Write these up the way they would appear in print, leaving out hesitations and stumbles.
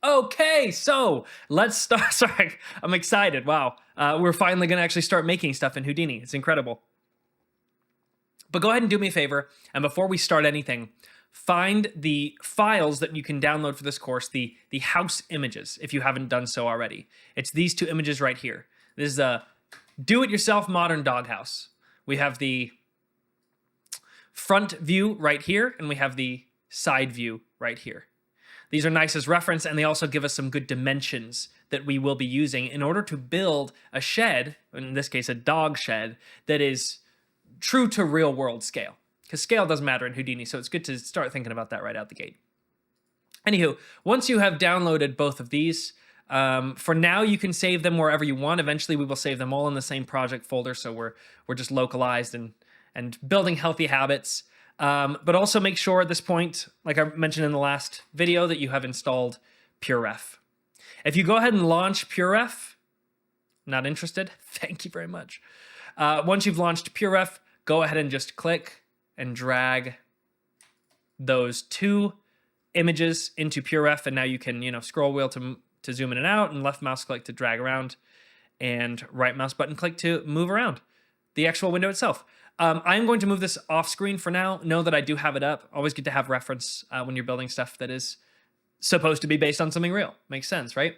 Okay, so let's start. Sorry, I'm excited. Wow. We're finally going to actually start making stuff in Houdini. It's incredible. But go ahead and do me a favor. And before we start anything, find the files that you can download for this course, the house images, if you haven't done so already. It's these two images right here. This is a do-it-yourself modern doghouse. We have the front view right here, and we have the side view right here. These are nice as reference, and they also give us some good dimensions that we will be using in order to build a shed, in this case a dog shed, that is true to real world scale. Because scale does matter in Houdini, so it's good to start thinking about that right out the gate. Anywho, once you have downloaded both of these, for now you can save them wherever you want. Eventually we will save them all in the same project folder, so we're just localized and building healthy habits. But also make sure at this point, like I mentioned in the last video, that you have installed PureRef. If you go ahead and launch PureRef, not interested? Thank you very much. Once you've launched PureRef, go ahead and just click and drag those two images into PureRef, and now you can, scroll wheel to zoom in and out, and left mouse click to drag around, and right mouse button click to move around the actual window itself. I'm going to move this off screen for now. Know that I do have it up. Always good to have reference when you're building stuff that is supposed to be based on something real. Makes sense, right?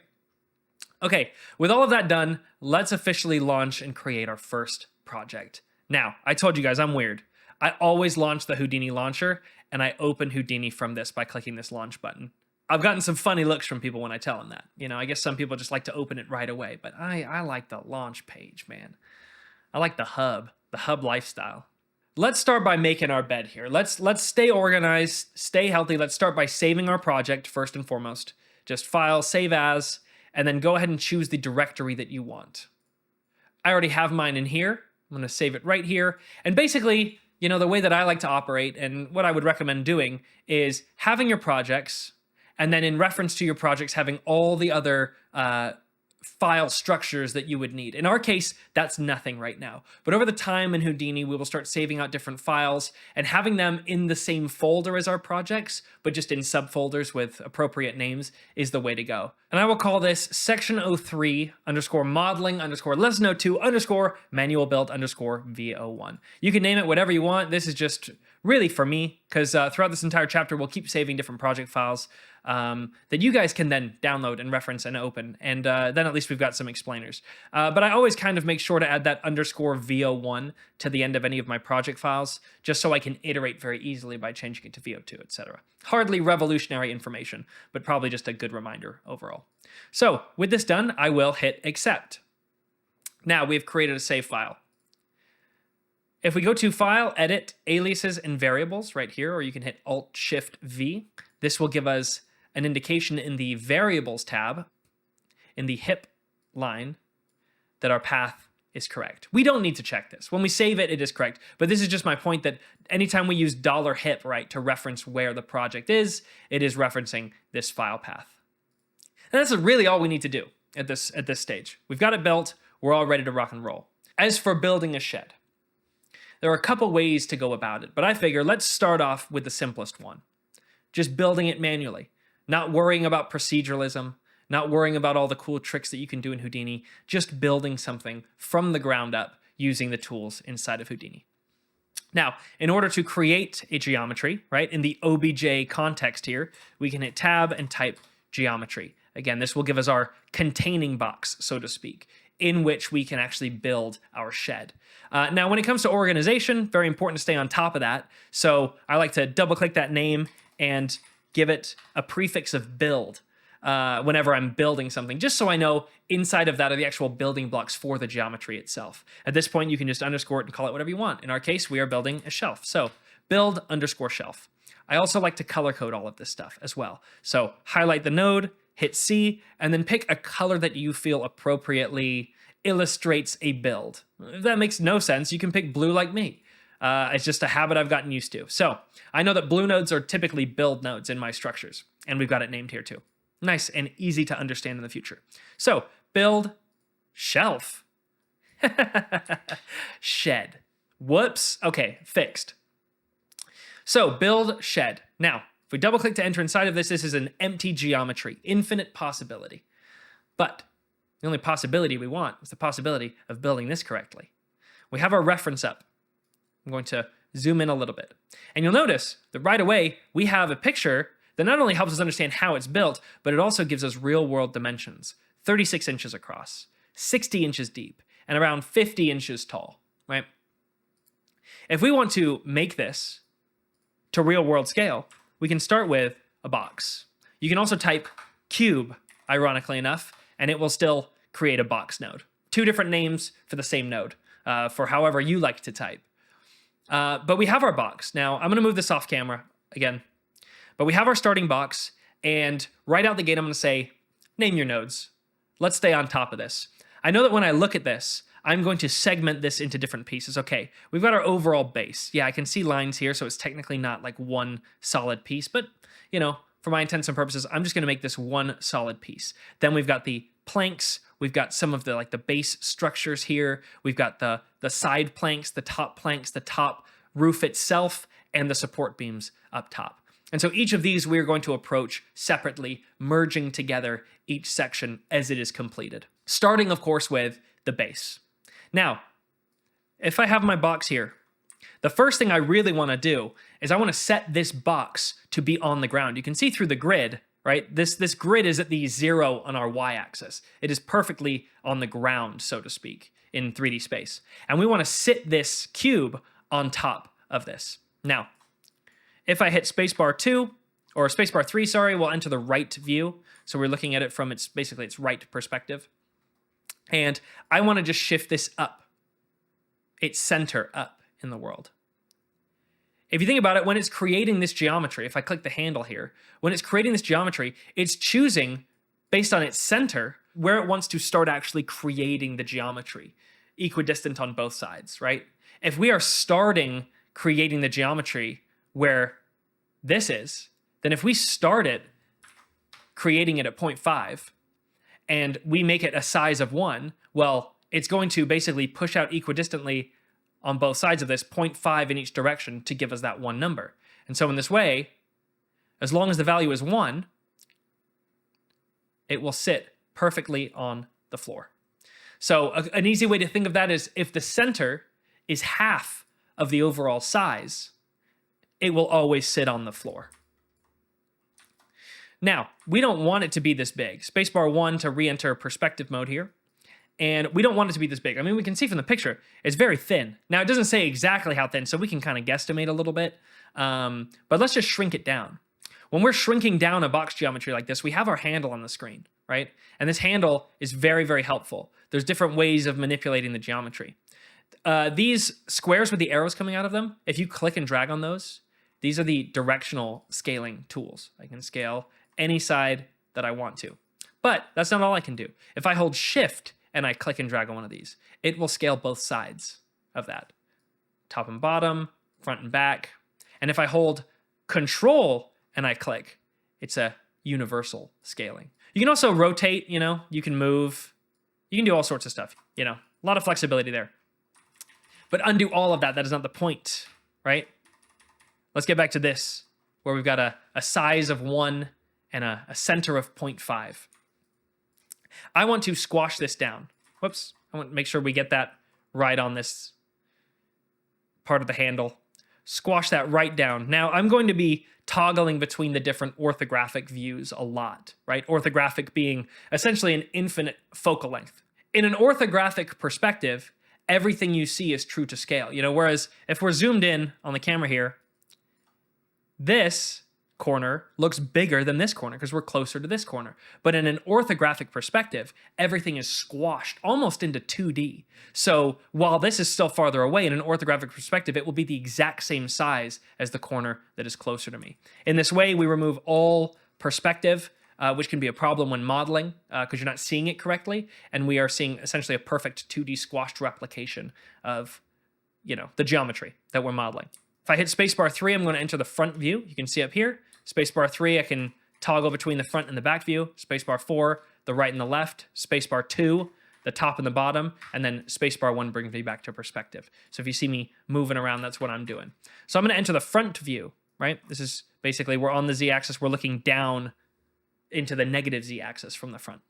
Okay, with all of that done, let's officially launch and create our first project. Now, I told you guys I'm weird. I always launch the Houdini launcher, and I open Houdini from this by clicking this launch button. I've gotten some funny looks from people when I tell them that. I guess some people just like to open it right away, but I like the launch page, man. I like the hub lifestyle. Let's start by making our bed here. Let's stay organized, stay healthy. Let's start by saving our project first and foremost. Just file, save as, and then go ahead and choose the directory that you want. I already have mine in here. I'm going to save it right here. And basically, the way that I like to operate and what I would recommend doing is having your projects, and then in reference to your projects, having all the other file structures that you would need. In our case, that's nothing right now. But over the time in Houdini, we will start saving out different files and having them in the same folder as our projects, but just in subfolders with appropriate names is the way to go. And I will call this section 03 underscore modeling underscore lesson 02 underscore manual build underscore V01. You can name it whatever you want. This is just really for me, because throughout this entire chapter, we'll keep saving different project files that you guys can then download and reference and open. And then at least we've got some explainers. But I always kind of make sure to add that underscore V01 to the end of any of my project files, just so I can iterate very easily by changing it to V02, etc. Hardly revolutionary information, but probably just a good reminder overall. So with this done, I will hit accept. Now we've created a save file. If we go to File, Edit, Aliases, and Variables right here, or you can hit Alt-Shift-V, this will give us an indication in the Variables tab, in the hip line, that our path is correct. We don't need to check this. When we save it, it is correct. But this is just my point that anytime we use $hip, right, to reference where the project is, it is referencing this file path. And that's really all we need to do at this stage. We've got it built. We're all ready to rock and roll. As for building a shed, there are a couple ways to go about it, but I figure let's start off with the simplest one. Just building it manually, not worrying about proceduralism, not worrying about all the cool tricks that you can do in Houdini, just building something from the ground up using the tools inside of Houdini. Now, in order to create a geometry, right, in the OBJ context here, we can hit Tab and type geometry. Again, this will give us our containing box, so to speak, in which we can actually build our shed. Now, when it comes to organization, very important to stay on top of that. So I like to double-click that name and give it a prefix of build whenever I'm building something, just so I know inside of that are the actual building blocks for the geometry itself. At this point, you can just underscore it and call it whatever you want. In our case, we are building a shelf. So build underscore shelf. I also like to color code all of this stuff as well. So highlight the node, hit C, and then pick a color that you feel appropriately illustrates a build. If that makes no sense, you can pick blue like me. It's just a habit I've gotten used to. So I know that blue nodes are typically build nodes in my structures, and we've got it named here too. Nice and easy to understand in the future. So build shelf. Shed. Whoops. Okay, fixed. So build shed. Now, If we double click to enter inside of this, this is an empty geometry, infinite possibility. But the only possibility we want is the possibility of building this correctly. We have our reference up. I'm going to zoom in a little bit. And you'll notice that right away, we have a picture that not only helps us understand how it's built, but it also gives us real world dimensions. 36 inches across, 60 inches deep, and around 50 inches tall, right? If we want to make this to real world scale, we can start with a box. You can also type cube, ironically enough, and it will still create a box node. 2 different names for the same node, for however you like to type. But we have our box. Now, I'm going to move this off camera again. But we have our starting box, and right out the gate, I'm going to say, name your nodes. Let's stay on top of this. I know that when I look at this, I'm going to segment this into different pieces. Okay, we've got our overall base. Yeah, I can see lines here, so it's technically not like one solid piece, but, you know, for my intents and purposes, I'm just going to make this one solid piece. Then we've got the planks. We've got some of the like the base structures here. We've got the side planks, the top roof itself, and the support beams up top. And so each of these we're going to approach separately, merging together each section as it is completed. Starting, of course, with the base. Now, if I have my box here, the first thing I really want to do is I want to set this box to be on the ground. You can see through the grid, right? This grid is at the 0 on our y-axis. It is perfectly on the ground, so to speak, in 3D space. And we want to sit this cube on top of this. Now, if I hit spacebar 2, or spacebar 3, sorry, we'll enter the right view. So we're looking at it from its right perspective. And I want to just shift this up, its center up in the world. If you think about it, when it's creating this geometry, if I click the handle here, when it's creating this geometry, it's choosing, based on its center, where it wants to start actually creating the geometry, equidistant on both sides, right? If we are starting creating the geometry where this is, then if we start it creating it at 0.5 and we make it a size of 1, well, it's going to basically push out equidistantly on both sides of this 0.5 in each direction to give us that one number. And so in this way, as long as the value is 1, it will sit perfectly on the floor. So an easy way to think of that is if the center is half of the overall size, it will always sit on the floor. Now, we don't want it to be this big. Spacebar 1 to re-enter perspective mode here. And we don't want it to be this big. I mean, we can see from the picture, it's very thin. Now, it doesn't say exactly how thin, so we can kind of guesstimate a little bit. But let's just shrink it down. When we're shrinking down a box geometry like this, we have our handle on the screen, right? And this handle is very, very helpful. There's different ways of manipulating the geometry. These squares with the arrows coming out of them, if you click and drag on those, these are the directional scaling tools. I can scale any side that I want to. But that's not all I can do. If I hold Shift and I click and drag on one of these, it will scale both sides of that. Top and bottom, front and back. And if I hold Control and I click, it's a universal scaling. You can also rotate, you can move, you can do all sorts of stuff, a lot of flexibility there. But undo all of that, that is not the point, right? Let's get back to this, where we've got a size of 1 and a center of 0.5. I want to squash this down. Whoops, I want to make sure we get that right on this part of the handle. Squash that right down. Now, I'm going to be toggling between the different orthographic views a lot, right? Orthographic being essentially an infinite focal length. In an orthographic perspective, everything you see is true to scale, whereas if we're zoomed in on the camera here, this corner looks bigger than this corner because we're closer to this corner. But in an orthographic perspective, everything is squashed almost into 2D. So while this is still farther away, in an orthographic perspective, it will be the exact same size as the corner that is closer to me. In this way, we remove all perspective, which can be a problem when modeling because you're not seeing it correctly. And we are seeing essentially a perfect 2D squashed replication of, the geometry that we're modeling. If I hit spacebar 3, I'm going to enter the front view. You can see up here. Spacebar 3, I can toggle between the front and the back view. Spacebar 4, the right and the left. Spacebar 2, the top and the bottom. And then spacebar 1 brings me back to perspective. So if you see me moving around, that's what I'm doing. So I'm going to enter the front view, right? This is Basically, we're on the z-axis, we're looking down into the negative z-axis from the front.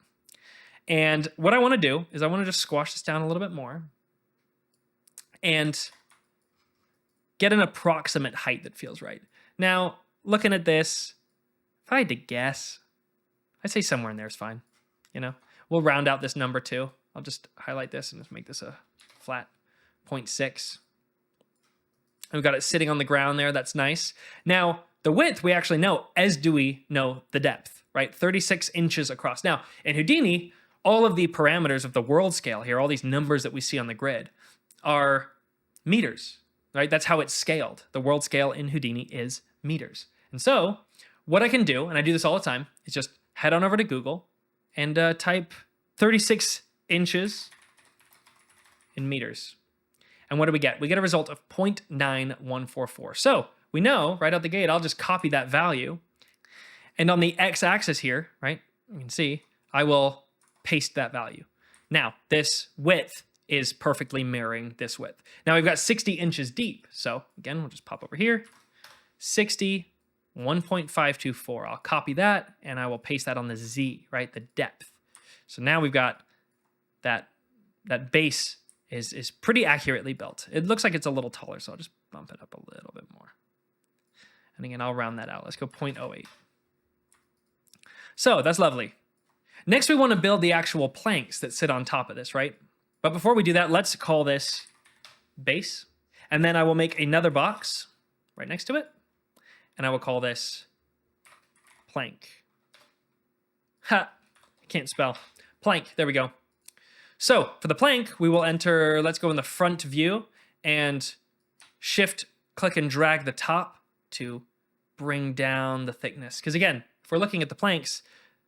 And what I want to do is I want to just squash this down a little bit more and get an approximate height that feels right. Now, looking at this, if I had to guess, I'd say somewhere in there is fine. You know, we'll round out this number too. I'll just highlight this and just make this a flat 0.6. We've got it sitting on the ground there. That's nice. Now, the width we actually know, as do we know the depth, right? 36 inches across. Now, in Houdini, all of the parameters of the world scale here, all these numbers that we see on the grid, are meters, right? That's how it's scaled. The world scale in Houdini is meters. And so what I can do, and I do this all the time, is just head on over to Google and type 36 inches in meters. And what do we get? We get a result of 0.9144. So we know right out the gate, I'll just copy that value. And on the x-axis here, right, you can see, I will paste that value. Now, this width is perfectly mirroring this width. Now we've got 60 inches deep. So again, we'll just pop over here, 60, 1.524. I'll copy that and I will paste that on the Z, right? The depth. So now we've got that base is pretty accurately built. It looks like it's a little taller, so I'll just bump it up a little bit more. And again, I'll round that out. Let's go 0.08. So that's lovely. Next, we want to build the actual planks that sit on top of this, right? But before we do that, let's call this base. And then I will make another box right next to it. And I will call this plank. Ha! I can't spell. Plank. There we go. So for the plank, we will enter, let's go in the front view and shift, click and drag the top to bring down the thickness. Because again, if we're looking at the planks,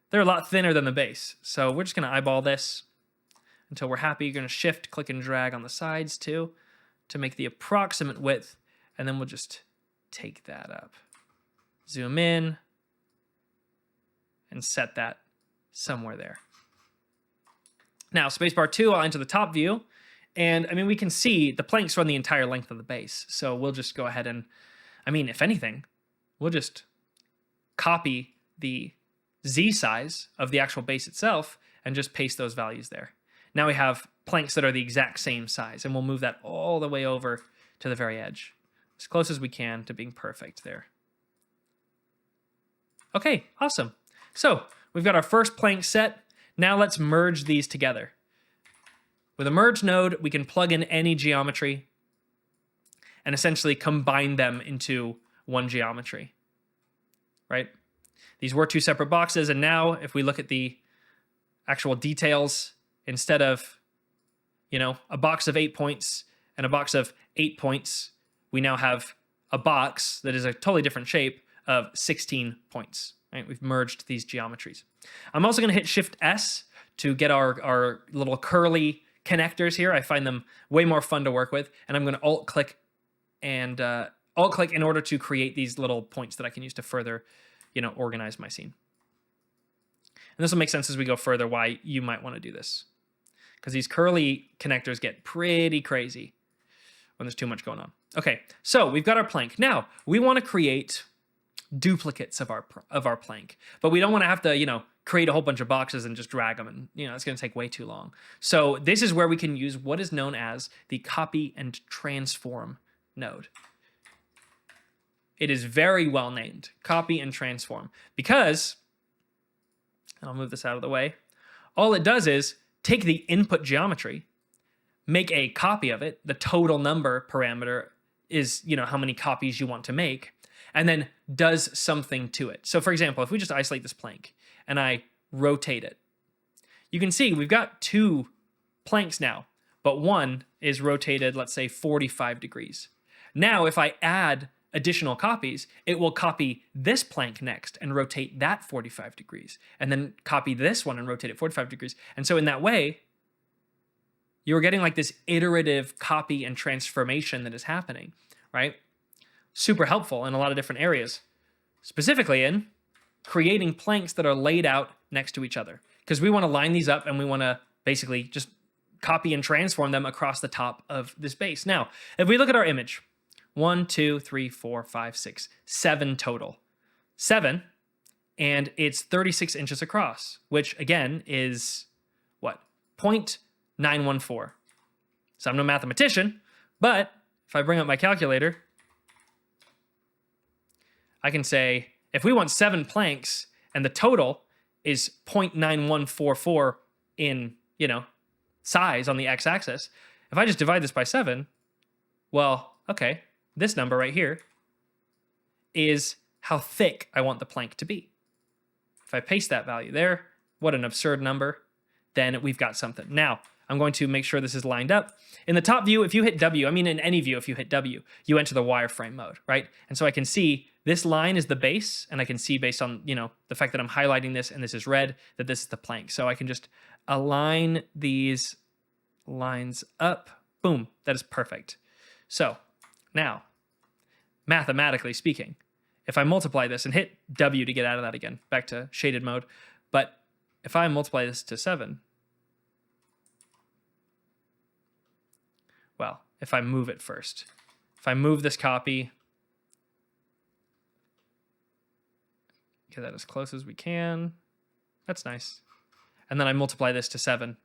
they're a lot thinner than the base. So we're just going to eyeball this until we're happy. You're going to shift, click and drag on the sides too to make the approximate width. And then we'll just take that up. Zoom in and set that somewhere there. Now, spacebar 2, I'll enter the top view. And, I mean, we can see the planks run the entire length of the base. So we'll just go ahead and, I mean, if anything, we'll just copy the Z size of the actual base itself and just paste those values there. Now we have planks that are the exact same size, and we'll move that all the way over to the very edge, as close as we can to being perfect there. Okay, awesome. So we've got our first plank set. Now let's merge these together. With a merge node, we can plug in any geometry and essentially combine them into one geometry, right? These were two separate boxes, and now if we look at the actual details, instead of, you know, a box of 8 points and a box of 8 points, we now have a box that is a totally different shape of 16 points. Right? We've merged these geometries. I'm also going to hit Shift S to get our little curly connectors here. I find them way more fun to work with, and I'm going to Alt click and Alt click in order to create these little points that I can use to further, you know, organize my scene. And this will make sense as we go further why you might want to do this, because these curly connectors get pretty crazy when there's too much going on. Okay, so we've got our plank. Now we want to create duplicates of our plank, but we don't want to have to, you know, create a whole bunch of boxes and just drag them, and, you know, it's going to take way too long. So this is where we can use what is known as the copy and transform node. It is very well named, copy and transform, because, and I'll move this out of the way, all it does is take the input geometry, make a copy of it. The total number parameter is, you know, how many copies you want to make, and then does something to it. So for example, if we just isolate this plank and I rotate it, you can see we've got two planks now, but one is rotated, let's say 45 degrees. Now, if I add additional copies, it will copy this plank next and rotate that 45 degrees, and then copy this one and rotate it 45 degrees. And so in that way, you're getting like this iterative copy and transformation that is happening, right? Super helpful in a lot of different areas, specifically in creating planks that are laid out next to each other, because we want to line these up and we want to basically just copy and transform them across the top of this base. Now, if we look at our image, 1, 2, 3, 4, 5, 6, 7 total, 7, and it's 36 inches across, which again is what? 0.914. So I'm no mathematician, but if I bring up my calculator, I can say if we want 7 planks and the total is 0.9144 in, size on the x-axis, if I just divide this by 7, well, okay, this number right here is how thick I want the plank to be. If I paste that value there, what an absurd number, then we've got something. Now, I'm going to make sure this is lined up. In the top view, if you hit W, in any view, if you hit W, you enter the wireframe mode, right? And so I can see this line is the base, and I can see based on, the fact that I'm highlighting this and this is red, that this is the plank. So I can just align these lines up. Boom, that is perfect. So now, mathematically speaking, if I multiply this and hit W to get out of that again, back to shaded mode, but if I multiply this to 7, well, if I move it first, if I move this copy, get that as close as we can, that's nice. And then I multiply this to 7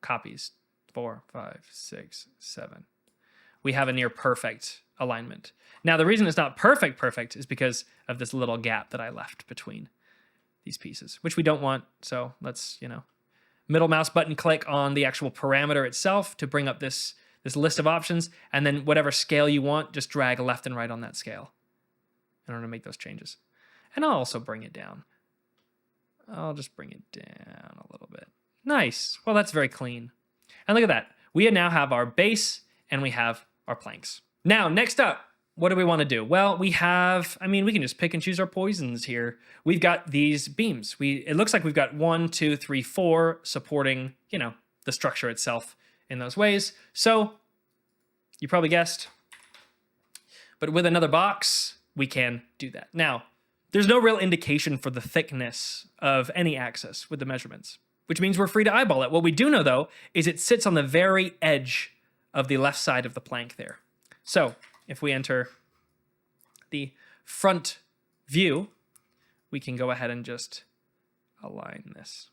copies, 4, 5, 6, 7. We have a near perfect alignment. Now, the reason it's not perfect is because of this little gap that I left between these pieces, which we don't want. So let's, middle mouse button click on the actual parameter itself to bring up this list of options, and then whatever scale you want, just drag left and right on that scale in order to make those changes. And I'll also bring it down. I'll just bring it down a little bit. Nice. Well, that's very clean. And look at that. We now have our base and we have our planks. Now, next up, what do we want to do? Well, we can just pick and choose our poisons here. We've got these beams. It looks like we've got 1, 2, 3, 4 supporting, the structure itself in those ways. So you probably guessed, but with another box, we can do that. Now, there's no real indication for the thickness of any axis with the measurements, which means we're free to eyeball it. What we do know, though, is it sits on the very edge of the left side of the plank there. So if we enter the front view, we can go ahead and just align this.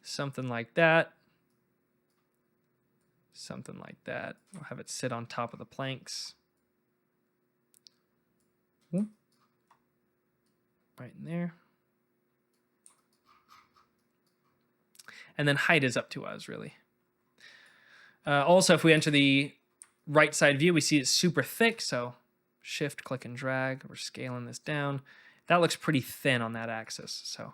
Something like that. Something like that. We'll have it sit on top of the planks. Right in there. And then height is up to us, really. Also, if we enter the right side view, we see it's super thick, so shift, click, and drag. We're scaling this down. That looks pretty thin on that axis, so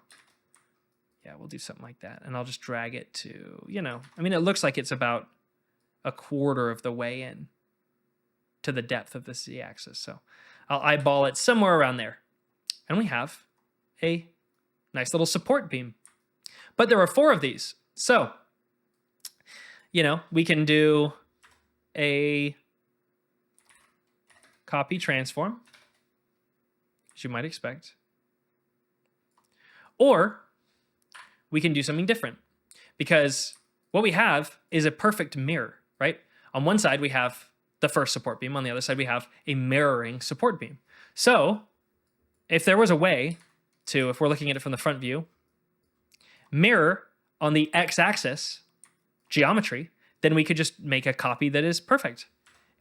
yeah, we'll do something like that. And I'll just drag it to, it looks like it's about a quarter of the way in to the depth of the Z-axis. So I'll eyeball it somewhere around there. And we have a nice little support beam. But there are 4 of these. So, we can do a copy transform, as you might expect. Or we can do something different, because what we have is a perfect mirror, right? On one side, we have the first support beam. On the other side, we have a mirroring support beam. So if there was a way to, if we're looking at it from the front view, mirror on the x-axis geometry, then we could just make a copy that is perfect.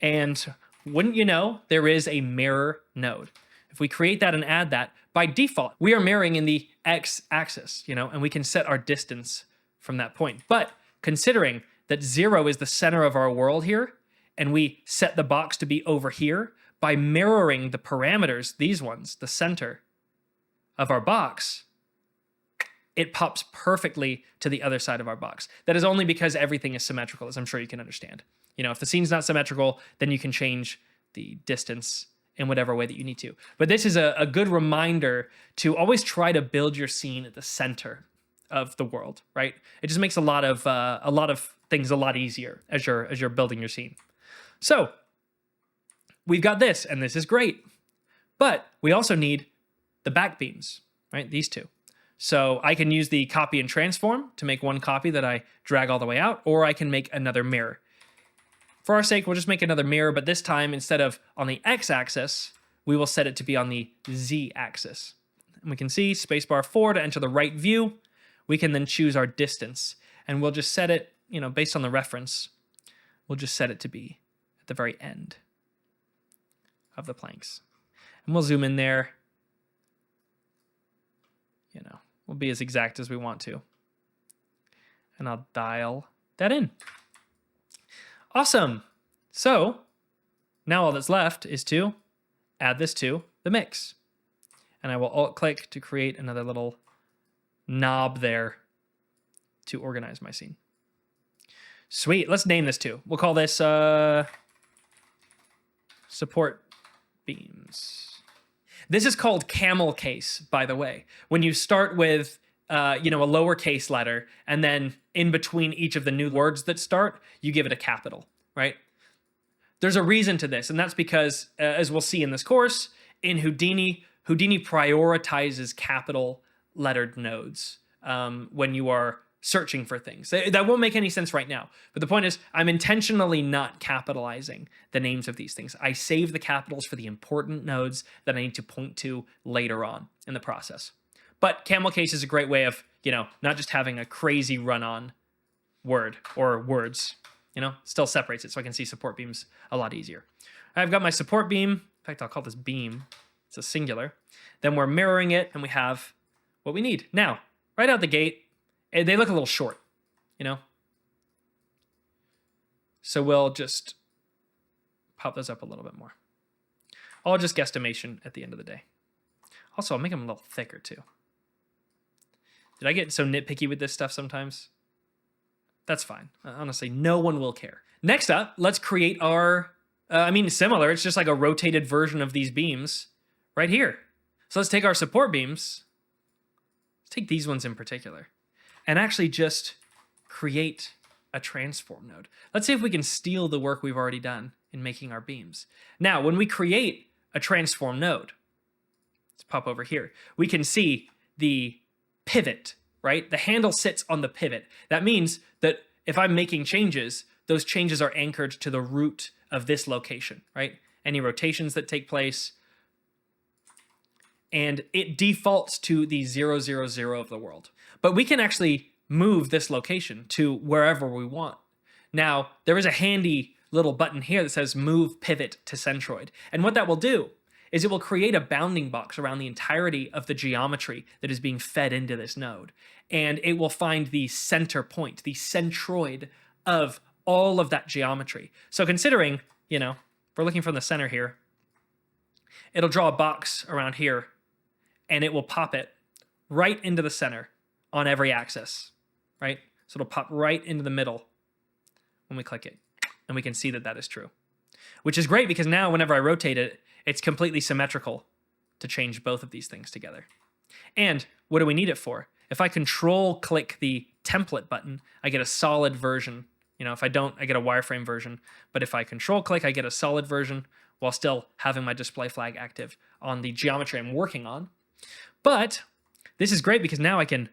And wouldn't you know, there is a mirror node. If we create that and add that, by default, we are mirroring in the x-axis, and we can set our distance from that point. But considering that 0 is the center of our world here, and we set the box to be over here, by mirroring the parameters, these ones, the center of our box, it pops perfectly to the other side of our box. That is only because everything is symmetrical, as I'm sure you can understand. If the scene's not symmetrical, then you can change the distance in whatever way that you need to. But this is a good reminder to always try to build your scene at the center of the world, right? It just makes a lot of things a lot easier as you're building your scene. So we've got this, and this is great. But we also need the back beams, right? These two. So I can use the copy and transform to make one copy that I drag all the way out, or I can make another mirror. For our sake, we'll just make another mirror, but this time, instead of on the x-axis, we will set it to be on the z-axis. And we can see spacebar 4 to enter the right view. We can then choose our distance, and we'll just set it, based on the reference, we'll just set it to be at the very end of the planks. And we'll zoom in there. We'll be as exact as we want to. And I'll dial that in. Awesome. So now all that's left is to add this to the mix. And I will alt-click to create another little knob there to organize my scene. Sweet. Let's name this too. We'll call this support beams. This is called camel case, by the way. When you start with a lowercase letter, and then in between each of the new words that start, you give it a capital, right? There's a reason to this, and that's because, as we'll see in this course, in Houdini prioritizes capital lettered nodes when you are searching for things. That won't make any sense right now, but the point is I'm intentionally not capitalizing the names of these things. I save the capitals for the important nodes that I need to point to later on in the process. But camel case is a great way of, not just having a crazy run-on word or words, still separates it so I can see support beams a lot easier. I've got my support beam. In fact, I'll call this beam. It's a singular. Then we're mirroring it, and we have what we need. Now, right out the gate, they look a little short, So we'll just pop those up a little bit more. All just guesstimation at the end of the day. Also, I'll make them a little thicker too. Did I get so nitpicky with this stuff sometimes? That's fine. Honestly, no one will care. Next up, let's create our, similar. It's just like a rotated version of these beams right here. So let's take our support beams. Let's take these ones in particular and actually just create a transform node. Let's see if we can steal the work we've already done in making our beams. Now, when we create a transform node, let's pop over here, we can see the pivot, right? The handle sits on the pivot. That means that if I'm making changes, those changes are anchored to the root of this location, right? Any rotations that take place, and it defaults to the 0, 0, 0 of the world. But we can actually move this location to wherever we want. Now, there is a handy little button here that says Move Pivot to Centroid. And what that will do is it will create a bounding box around the entirety of the geometry that is being fed into this node. And it will find the center point, the centroid of all of that geometry. So considering, if we're looking from the center here, it'll draw a box around here, and it will pop it right into the center on every axis, right? So it'll pop right into the middle when we click it. And we can see that that is true, which is great because now whenever I rotate it, it's completely symmetrical to change both of these things together. And what do we need it for? If I control click the template button, I get a solid version. If I don't, I get a wireframe version. But if I control click, I get a solid version while still having my display flag active on the geometry I'm working on. But this is great because now I can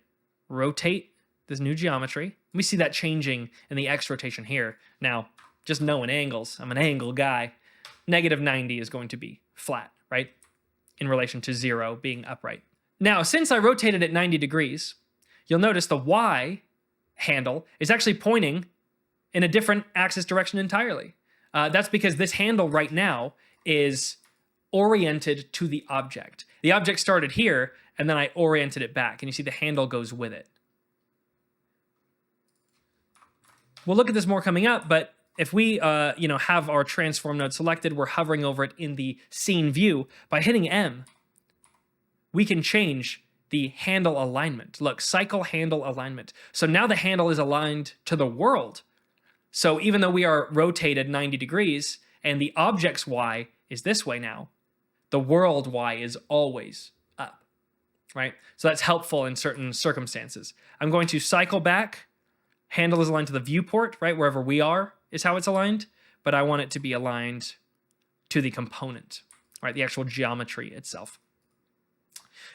rotate this new geometry. We see that changing in the X rotation here. Now, just knowing angles, I'm an angle guy. -90 is going to be flat, right? In relation to 0 being upright. Now, since I rotated it 90 degrees, you'll notice the Y handle is actually pointing in a different axis direction entirely. That's because this handle right now is oriented to the object. The object started here, and then I oriented it back, and you see the handle goes with it. We'll look at this more coming up, but if we have our transform node selected, we're hovering over it in the scene view. By hitting M, we can change the handle alignment. Look, cycle handle alignment. So now the handle is aligned to the world. So even though we are rotated 90 degrees and the object's Y is this way now, the world Y is always up, right? So that's helpful in certain circumstances. I'm going to cycle back. Handle is aligned to the viewport, right? Wherever we are is how it's aligned, but I want it to be aligned to the component, right? The actual geometry itself.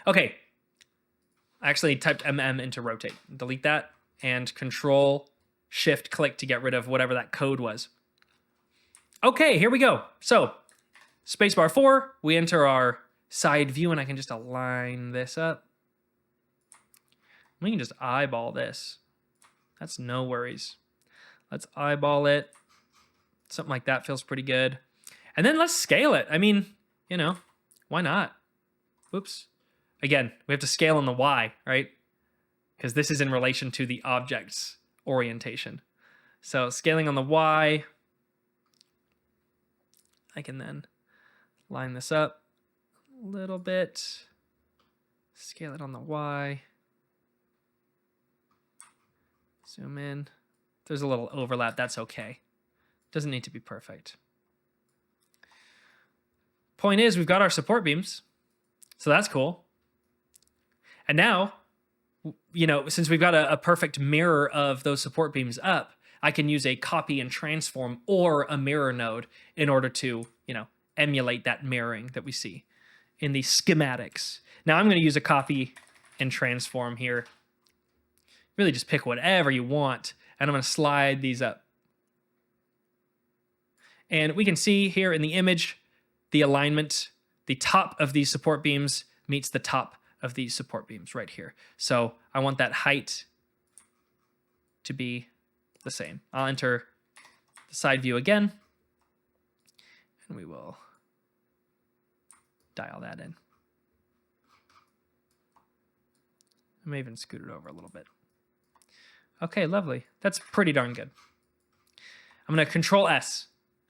Okay, I actually typed MM into rotate. Delete that and Control Shift click to get rid of whatever that code was. Okay, here we go. So spacebar 4, we enter our side view, and I can just align this up. We can just eyeball this. That's no worries. Let's eyeball it. Something like that feels pretty good. And then let's scale it. I mean, you know, why not? Oops. Again, we have to scale on the Y, right? Because this is in relation to the object's orientation. So scaling on the Y, I can then line this up a little bit, scale it on the Y, zoom in. If there's a little overlap, that's okay. Doesn't need to be perfect. Point is, we've got our support beams, so that's cool. And now, you know, since we've got a perfect mirror of those support beams up, I can use a copy and transform or a mirror node in order to, you know, emulate that mirroring that we see in the schematics. Now I'm going to use a copy and transform here. Really just pick whatever you want, and I'm going to slide these up. And we can see here in the image, the alignment, the top of these support beams meets the top of these support beams right here. So I want that height to be the same. I'll enter the side view again, and we will dial that in. I may even scoot it over a little bit. Okay, lovely. That's pretty darn good. I'm going to Control S.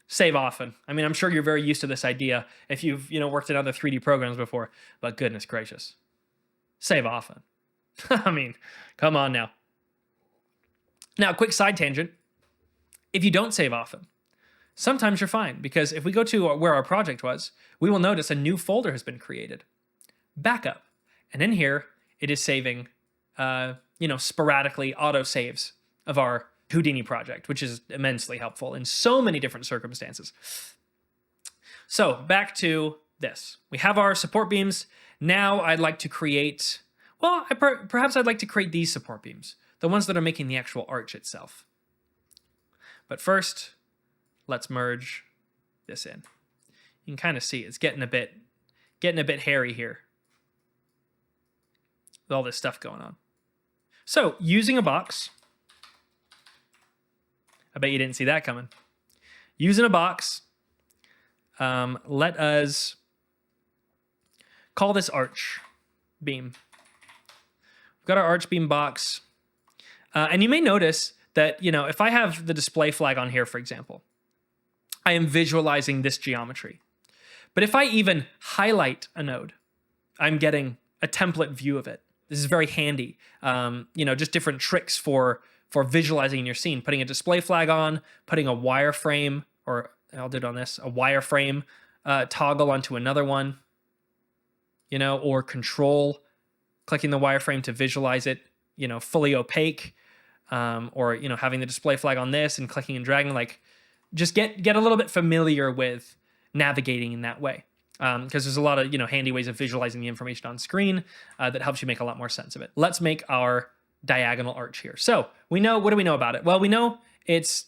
Save often. I mean, I'm sure you're very used to this idea if you've, you know, worked in other 3D programs before, but goodness gracious. Save often. I mean, come on now. Now, quick side tangent. If you don't save often, sometimes you're fine, because if we go to where our project was, we will notice a new folder has been created. Backup. And in here, it is saving, you know, sporadically auto saves of our Houdini project, which is immensely helpful in so many different circumstances. So back to this. We have our support beams. Now I'd like to create, well, perhaps I'd like to create these support beams, the ones that are making the actual arch itself. But first, let's merge this in. You can kind of see it's getting a bit hairy here with all this stuff going on. So using a box, I bet you didn't see that coming. Using a box, let us call this arch beam. We've got our arch beam box. And you may notice that, you know, if I have the display flag on here, for example, I am visualizing this geometry. But if I even highlight a node, I'm getting a template view of it. This is very handy. You know, just different tricks for visualizing your scene, putting a display flag on, putting a wireframe, or I'll do it on this, a wireframe toggle onto another one, you know, or control, clicking the wireframe to visualize it, you know, fully opaque, or, you know, having the display flag on this and clicking and dragging, like just get a little bit familiar with navigating in that way. Because there's a lot of, you know, handy ways of visualizing the information on screen that helps you make a lot more sense of it. Let's make our diagonal arch here. So we know, what do we know about it? Well, we know it's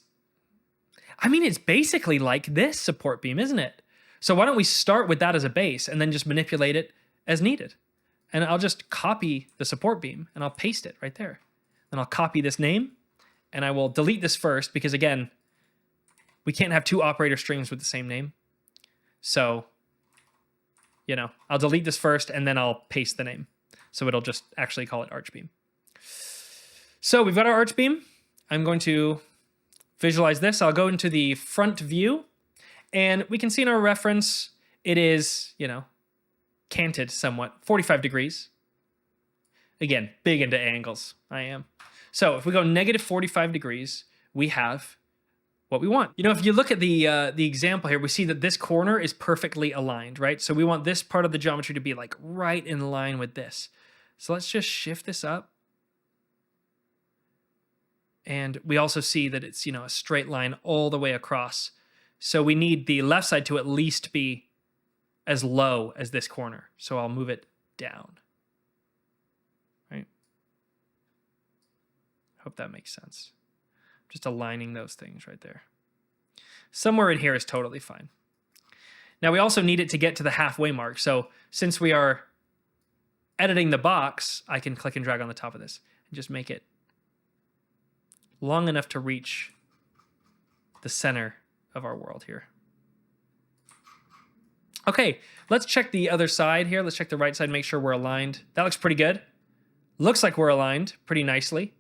basically like this support beam, isn't it? So why don't we start with that as a base and then just manipulate it as needed? And I'll just copy the support beam and I'll paste it right there. Then I'll copy this name and I will delete this first because, again, we can't have two operator strings with the same name. So, you know, I'll delete this first and then I'll paste the name. So it'll just actually call it arch beam. So we've got our arch beam. I'm going to visualize this. I'll go into the front view and we can see in our reference, it is, you know, canted somewhat, 45 degrees. Again, big into angles, I am. So if we go negative 45 degrees, we have what we want. You know, if you look at the example here, we see that this corner is perfectly aligned, right? So we want this part of the geometry to be like right in line with this. So let's just shift this up. And we also see that it's, you know, a straight line all the way across. So we need the left side to at least be as low as this corner. So I'll move it down. Right? Hope that makes sense. Just aligning those things right there. Somewhere in here is totally fine. Now we also need it to get to the halfway mark. So since we are editing the box, I can click and drag on the top of this and just make it long enough to reach the center of our world here. Okay, let's check the other side here. Let's check the right side, make sure we're aligned. That looks pretty good. Looks like we're aligned pretty nicely.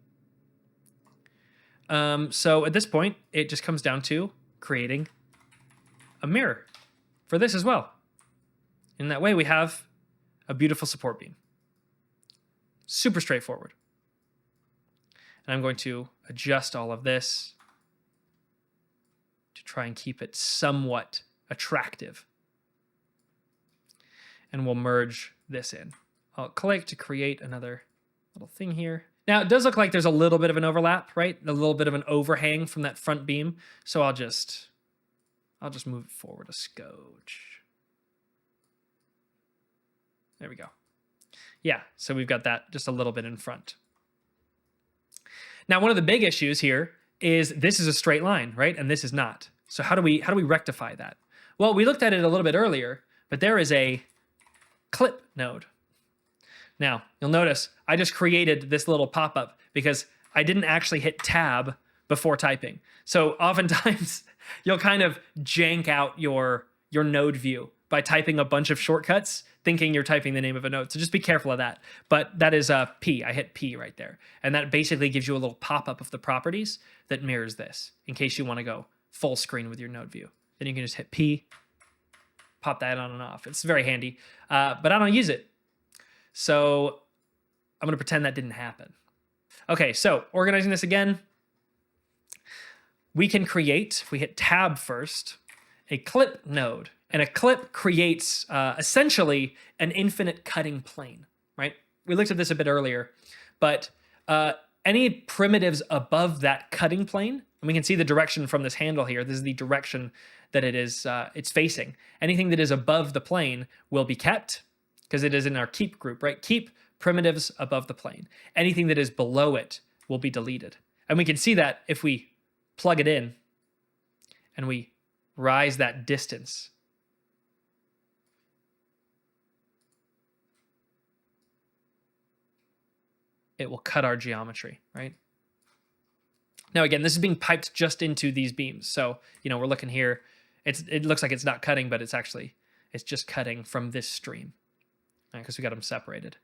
So at this point, it just comes down to creating a mirror for this as well. In that way, we have a beautiful support beam. Super straightforward. And I'm going to adjust all of this to try and keep it somewhat attractive. And we'll merge this in. I'll click to create another little thing here. Now, it does look like there's a little bit of an overlap, right? A little bit of an overhang from that front beam. So I'll just move it forward a scotch. There we go. Yeah, so we've got that just a little bit in front. Now, one of the big issues here is this is a straight line, right? And this is not. So how do we rectify that? Well, we looked at it a little bit earlier, but there is a clip node. Now, you'll notice I just created this little pop-up because I didn't actually hit tab before typing. So oftentimes you'll kind of jank out your node view by typing a bunch of shortcuts, thinking you're typing the name of a node. So just be careful of that. But that is P. I hit P right there. And that basically gives you a little pop-up of the properties that mirrors this in case you want to go full screen with your node view. Then you can just hit P, pop that on and off. It's very handy, but I don't use it. So I'm going to pretend that didn't happen. Okay, so organizing this again, we can create, if we hit tab first, a clip node. And a clip creates essentially an infinite cutting plane, right? We looked at this a bit earlier, but any primitives above that cutting plane, and we can see the direction from this handle here. This is the direction that it is it's facing. Anything that is above the plane will be kept because it is in our keep group, right? Keep primitives above the plane. Anything that is below it will be deleted. And we can see that if we plug it in and we rise that distance. It will cut our geometry, right? Now, again, this is being piped just into these beams. So, we're looking here. It looks like it's not cutting, but it's just cutting from this stream because we got them separated.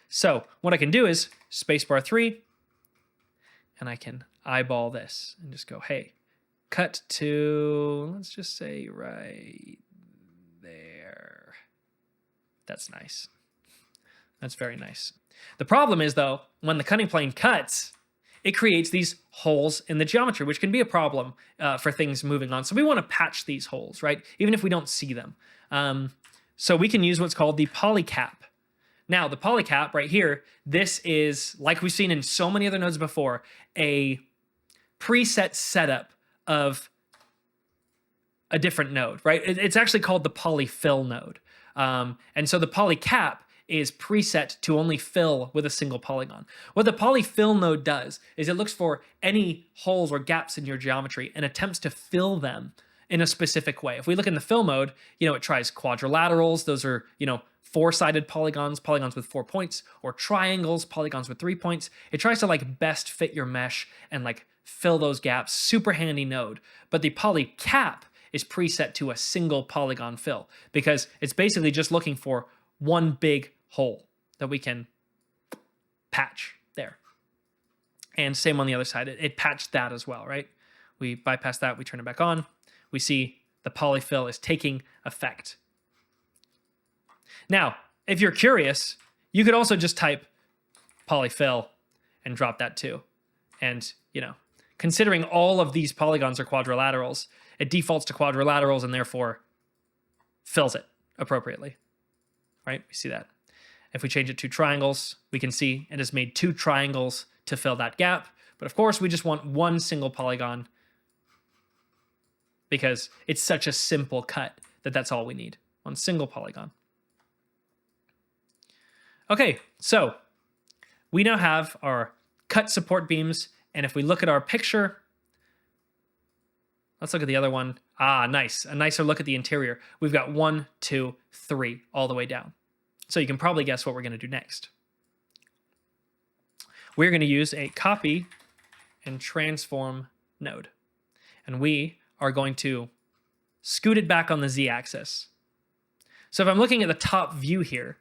So what I can do is spacebar 3, and I can eyeball this and just go, hey, cut to, let's just say right there. That's nice. That's very nice. The problem is, though, when the cutting plane cuts, it creates these holes in the geometry, which can be a problem for things moving on. So we want to patch these holes, right? Even if we don't see them. So we can use what's called the polycap. Now, the polycap right here, this is, like we've seen in so many other nodes before, a preset setup of a different node, right? It's actually called the polyfill node. And so the polycap is preset to only fill with a single polygon. What the polyfill node does is it looks for any holes or gaps in your geometry and attempts to fill them in a specific way. If we look in the fill mode, it tries quadrilaterals. Those are, four-sided polygons, polygons with 4 points, or triangles, polygons with 3 points. It tries to best fit your mesh and fill those gaps. Super handy node. But the polycap is preset to a single polygon fill because it's basically just looking for one big hole that we can patch there. And same on the other side. It patched that as well, right? We bypass that, we turn it back on. We see the polyfill is taking effect. Now, if you're curious, you could also just type polyfill and drop that too. And, considering all of these polygons are quadrilaterals, it defaults to quadrilaterals and therefore fills it appropriately, right? We see that. If we change it to triangles, we can see it has made 2 triangles to fill that gap. But of course, we just want one single polygon because it's such a simple cut that that's all we need. One single polygon. Okay, so we now have our cut support beams. And if we look at our picture, Let's look at the other one. Ah, nice. A nicer look at the interior. We've got 1, 2, 3 all the way down. So you can probably guess what we're going to do next. We're going to use a copy and transform node. And we are going to scoot it back on the z-axis. So if I'm looking at the top view here,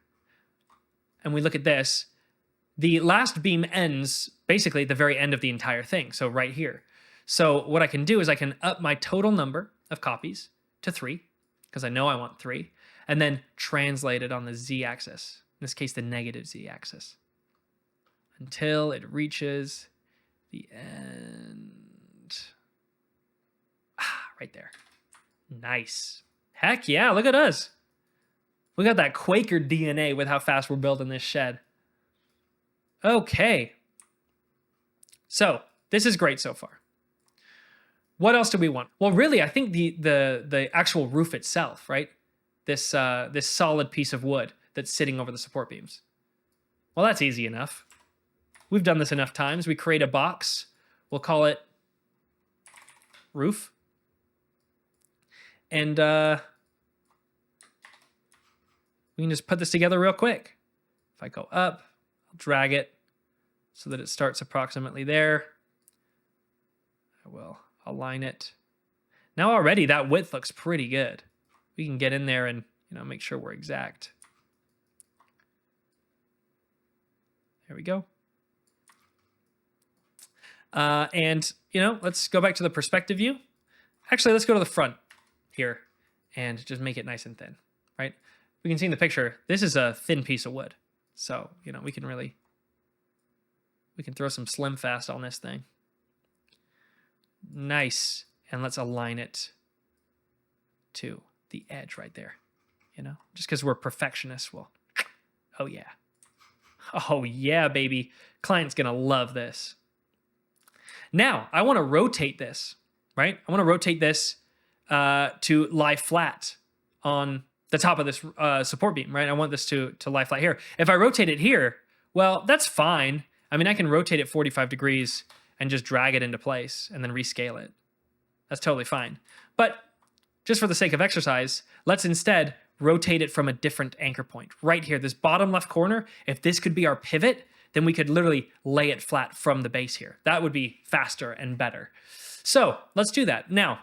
and we look at this, the last beam ends basically at the very end of the entire thing, so right here. So what I can do is I can up my total number of copies to 3, because I know I want 3, and then translate it on the z-axis, in this case the negative z-axis, until it reaches the end. Ah, right there. Nice. Heck yeah, look at us. We got that Quaker DNA with how fast we're building this shed. Okay. So, this is great so far. What else do we want? Well, really, I think the actual roof itself, right? This this solid piece of wood that's sitting over the support beams. Well, that's easy enough. We've done this enough times. We create a box. We'll call it roof. And we can just put this together real quick. If I go up, I'll drag it so that it starts approximately there. I will align it. Now already that width looks pretty good. We can get in there and, make sure we're exact. There we go. And, let's go back to the perspective view. Actually, let's go to the front here and just make it nice and thin, right? We can see in the picture, this is a thin piece of wood. So, we can throw some slim fast on this thing. Nice. And let's align it to the edge right there. Just because we're perfectionists, oh yeah. Oh yeah, baby. Client's going to love this. Now, I want to rotate this, right? I want to rotate this to lie flat on the top of this support beam, right? I want this to lie flat here. If I rotate it here, well, that's fine. I mean, I can rotate it 45 degrees and just drag it into place and then rescale it. That's totally fine. But just for the sake of exercise, let's instead rotate it from a different anchor point. Right here, this bottom left corner, if this could be our pivot, then we could literally lay it flat from the base here. That would be faster and better. So let's do that. Now,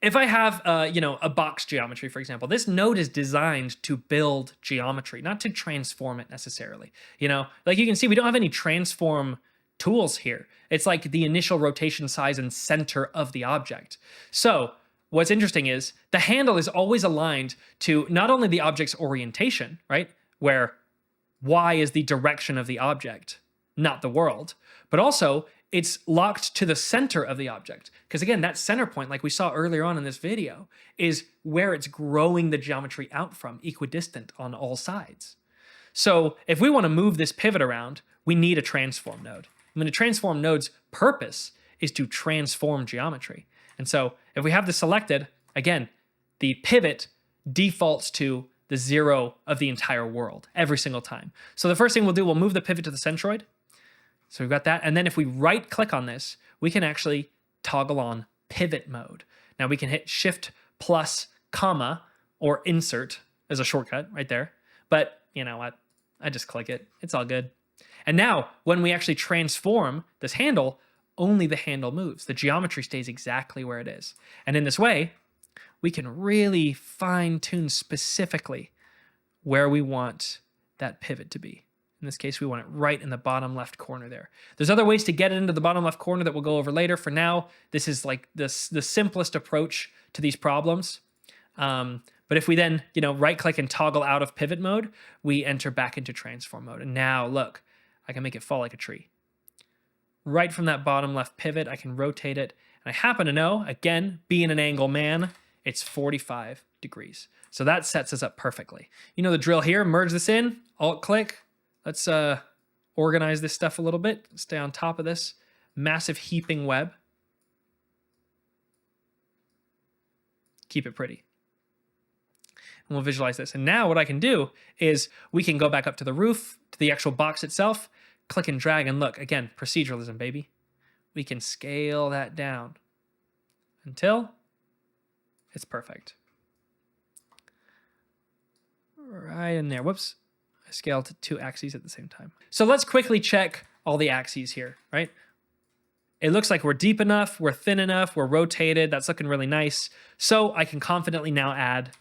if I have, a box geometry, for example, this node is designed to build geometry, not to transform it necessarily. Like you can see, we don't have any transform tools here. It's like the initial rotation size and center of the object. So what's interesting is the handle is always aligned to not only the object's orientation, right? Where Y is the direction of the object, not the world, but also it's locked to the center of the object. Because again, that center point, like we saw earlier on in this video, is where it's growing the geometry out from, equidistant on all sides. So if we want to move this pivot around, we need a transform node. I mean, a transform node's purpose is to transform geometry. And so if we have this selected, again, the pivot defaults to the 0 of the entire world every single time. So the first thing we'll do, we'll move the pivot to the centroid. So we've got that. And then if we right click on this, we can actually toggle on pivot mode. Now we can hit Shift plus comma or insert as a shortcut right there. But you know what? I just click it. It's all good. And now when we actually transform this handle, only the handle moves. The geometry stays exactly where it is. And in this way, we can really fine tune specifically where we want that pivot to be. In this case, we want it right in the bottom left corner there. There's other ways to get it into the bottom left corner that we'll go over later. For now, this is like the simplest approach to these problems. But if we then, right click and toggle out of pivot mode, we enter back into transform mode. And now look, I can make it fall like a tree. Right from that bottom left pivot, I can rotate it. And I happen to know, again, being an angle man, it's 45 degrees. So that sets us up perfectly. You know the drill here, merge this in, alt click. Let's organize this stuff a little bit, stay on top of this massive heaping web. Keep it pretty. And we'll visualize this. And now what I can do is we can go back up to the roof, to the actual box itself, click and drag, and look, again, proceduralism, baby. We can scale that down until it's perfect. Right in there. Whoops. I scaled to 2 axes at the same time. So let's quickly check all the axes here, right? It looks like we're deep enough, we're thin enough, we're rotated. That's looking really nice. So I can confidently now add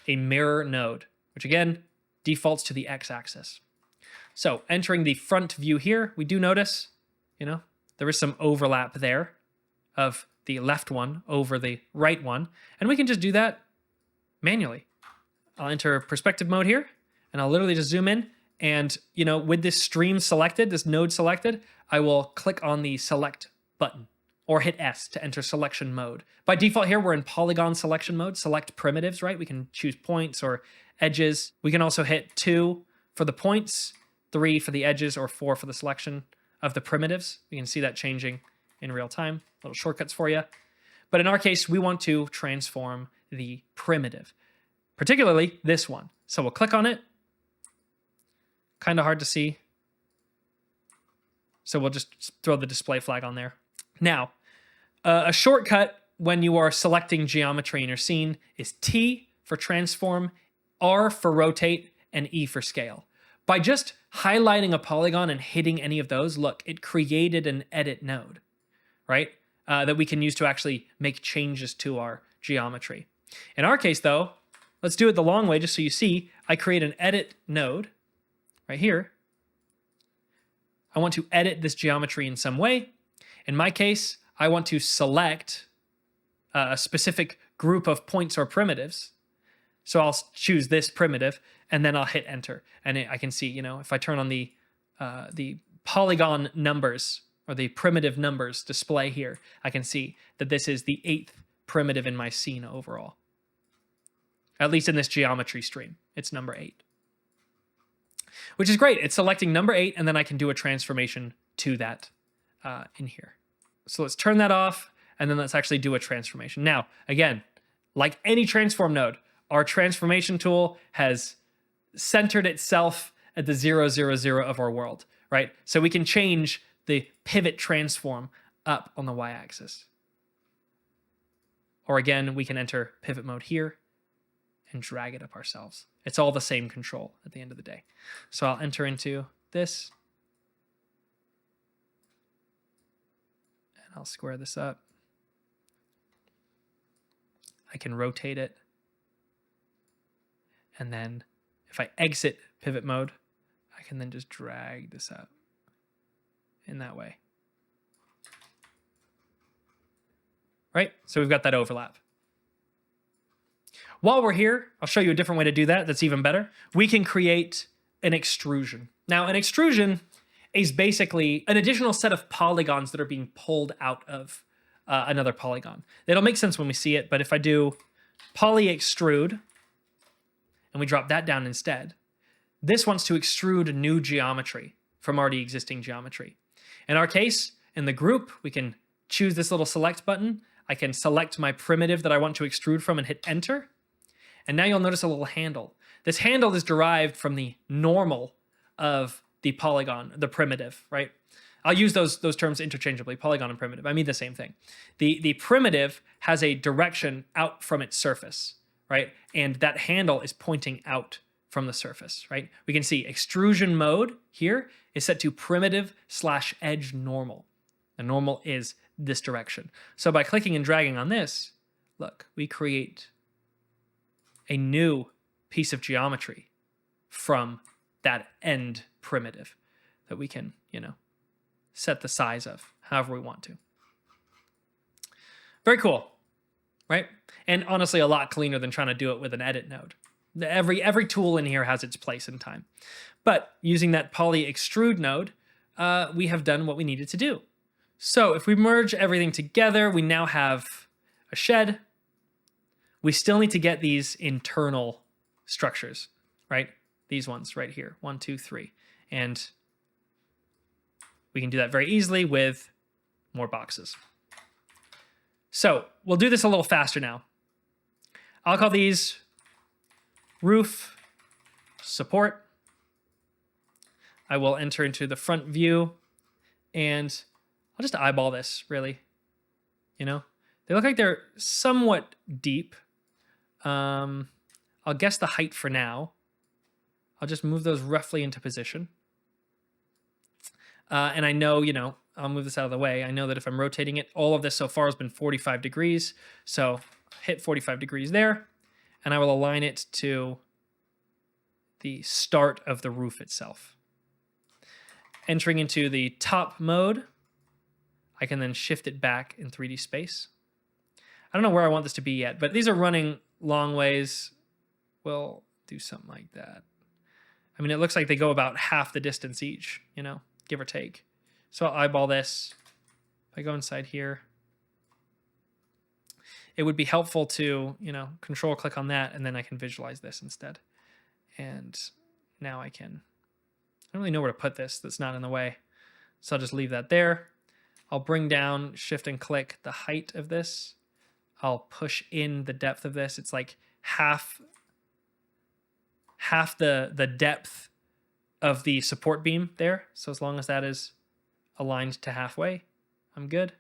a mirror node, which again, defaults to the x-axis. So entering the front view here, we do notice, there is some overlap there of the left one over the right one. And we can just do that manually. I'll enter perspective mode here, and I'll literally just zoom in. And, with this stream selected, this node selected, I will click on the select button or hit S to enter selection mode. By default here, we're in polygon selection mode, select primitives, right? We can choose points or edges. We can also hit 2 for the points, 3 for the edges, or 4 for the selection of the primitives. We can see that changing in real time. Little shortcuts for you. But in our case, we want to transform the primitive, particularly this one. So we'll click on it. Kind of hard to see. So we'll just throw the display flag on there. Now, a shortcut when you are selecting geometry in your scene is T for transform, R for rotate, and E for scale. By just highlighting a polygon and hitting any of those, look, it created an edit node, right? That we can use to actually make changes to our geometry. In our case, though, let's do it the long way just so you see. I create an edit node right here. I want to edit this geometry in some way. In my case, I want to select a specific group of points or primitives. So I'll choose this primitive, and then I'll hit enter. And I can see, if I turn on the polygon numbers or the primitive numbers display here, I can see that this is the 8th primitive in my scene overall. At least in this geometry stream, it's number 8. Which is great. It's selecting number 8, and then I can do a transformation to that in here. So let's turn that off, and then let's actually do a transformation. Now, again, like any transform node, our transformation tool has centered itself at the 0, 0, 0 of our world, right? So we can change the pivot transform up on the y-axis. Or again, we can enter pivot mode here and drag it up ourselves. It's all the same control at the end of the day. So I'll enter into this. And I'll square this up. I can rotate it. And then if I exit pivot mode, I can then just drag this up in that way. Right? So we've got that overlap. While we're here, I'll show you a different way to do that that's even better. We can create an extrusion. Now, an extrusion is basically an additional set of polygons that are being pulled out of another polygon. It'll make sense when we see it, but if I do poly extrude, and we drop that down instead, this wants to extrude new geometry from already existing geometry. In our case, in the group, we can choose this little select button. I can select my primitive that I want to extrude from and hit enter. And now you'll notice a little handle. This handle is derived from the normal of the polygon, the primitive, right? I'll use those terms interchangeably, polygon and primitive. I mean the same thing. The primitive has a direction out from its surface, right? And that handle is pointing out from the surface, right? We can see extrusion mode here is set to primitive/edge normal. The normal is this direction. So by clicking and dragging on this, look, we create a new piece of geometry from that end primitive that we can, set the size of however we want to. Very cool, right? And honestly, a lot cleaner than trying to do it with an edit node. Every tool in here has its place in time. But using that poly extrude node, we have done what we needed to do. So if we merge everything together, we now have a shed. We still need to get these internal structures, right? These ones right here, 1, 2, 3. And we can do that very easily with more boxes. So we'll do this a little faster now. I'll call these roof support. I will enter into the front view, and I'll just eyeball this, really. They look like they're somewhat deep. I'll guess the height for now. I'll just move those roughly into position. And I know, I'll move this out of the way. I know that if I'm rotating it, all of this so far has been 45 degrees. So hit 45 degrees there, and I will align it to the start of the roof itself. Entering into the top mode, I can then shift it back in 3D space. I don't know where I want this to be yet, but these are running long ways. We'll do something like that. I mean, it looks like they go about half the distance each, give or take. So I'll eyeball this. If I go inside here, it would be helpful to, control click on that, and then I can visualize this instead. And now I don't really know where to put this that's not in the way. So I'll just leave that there. I'll bring down, shift and click the height of this. I'll push in the depth of this. It's like half the depth of the support beam there. So as long as that is aligned to halfway, I'm good.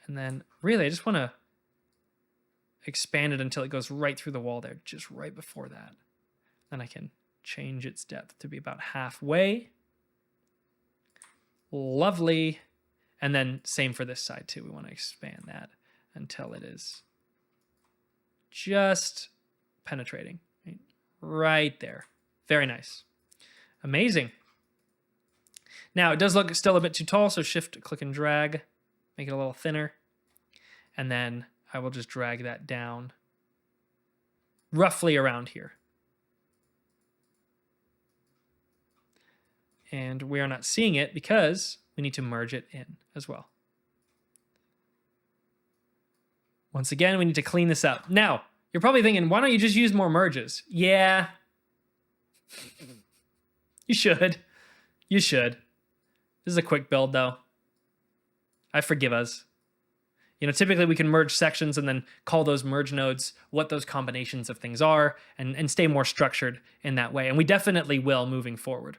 And then really I just want to expand it until it goes right through the wall there, just right before that. Then I can change its depth to be about halfway. Lovely. And then same for this side too. We want to expand that until it is just penetrating right there. Very nice. Amazing. Now it does look still a bit too tall, so shift, click and drag, make it a little thinner. And then I will just drag that down roughly around here. And we are not seeing it because we need to merge it in as well. Once again, we need to clean this up. Now, you're probably thinking, why don't you just use more merges? Yeah. You should. You should. This is a quick build, though. I forgive us. Typically we can merge sections and then call those merge nodes what those combinations of things are and stay more structured in that way. And we definitely will moving forward.